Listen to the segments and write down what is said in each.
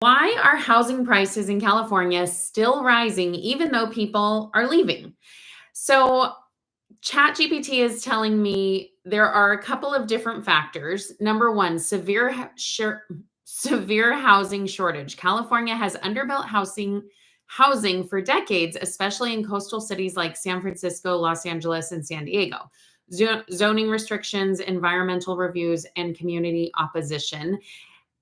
Why are housing prices in California still rising even though people are leaving? So, ChatGPT is telling me there are a couple of different factors. Number one, severe housing shortage. California has underbuilt housing for decades, especially in coastal cities like San Francisco, Los Angeles, and San Diego. Zoning restrictions, environmental reviews, and community opposition,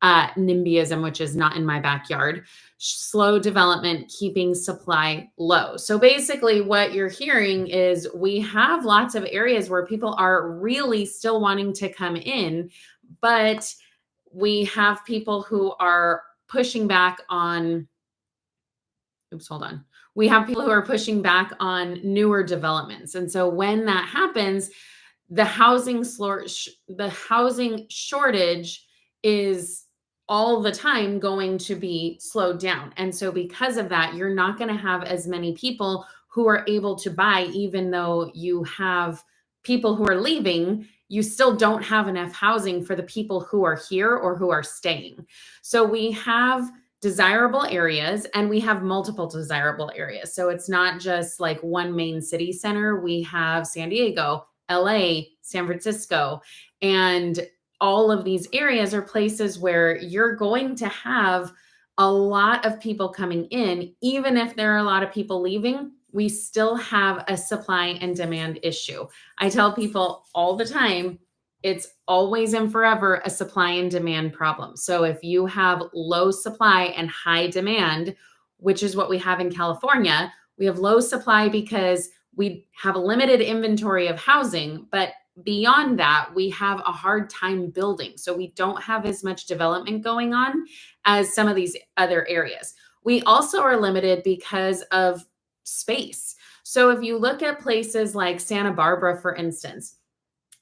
NIMBYism, which is not in my backyard, slow development, keeping supply low. So basically, what you're hearing is we have lots of areas where people are really still wanting to come in, but we have people who are pushing back on. Oops, hold on. We have people who are pushing back on newer developments. And so when that happens, the housing shortage is all the time going to be slowed down. And so because of that, you're not going to have as many people who are able to buy, even though you have people who are leaving, you still don't have enough housing for the people who are here or who are staying. So we have desirable areas and we have multiple desirable areas. So it's not just like one main city center. We have San Diego, LA, San Francisco, and all of these areas are places where you're going to have a lot of people coming in. Even if there are a lot of people leaving, we still have a supply and demand issue. I tell people all the time, it's always and forever a supply and demand problem. So if you have low supply and high demand, which is what we have in California, we have low supply because we have a limited inventory of housing, but beyond that, we have a hard time building. So we don't have as much development going on as some of these other areas. We also are limited because of space. So if you look at places like Santa Barbara, for instance,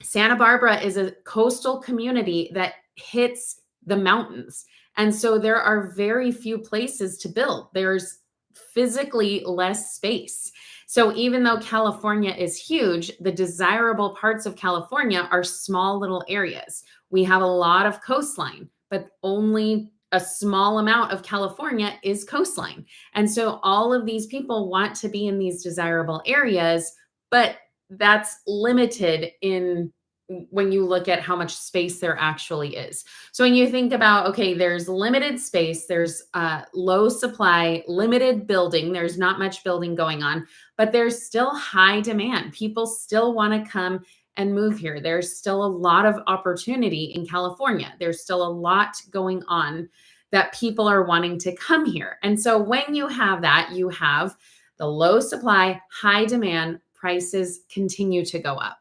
Santa Barbara is a coastal community that hits the mountains. And so there are very few places to build. There's physically less space. So even though California is huge, the desirable parts of California are small little areas. We have a lot of coastline, but only a small amount of California is coastline. And so all of these people want to be in these desirable areas, but that's limited in when you look at how much space there actually is. So when you think about, okay, there's limited space, there's low supply, limited building, there's not much building going on, but there's still high demand. People still want to come and move here. There's still a lot of opportunity in California. There's still a lot going on that people are wanting to come here. And so when you have that, you have the low supply, high demand, prices continue to go up.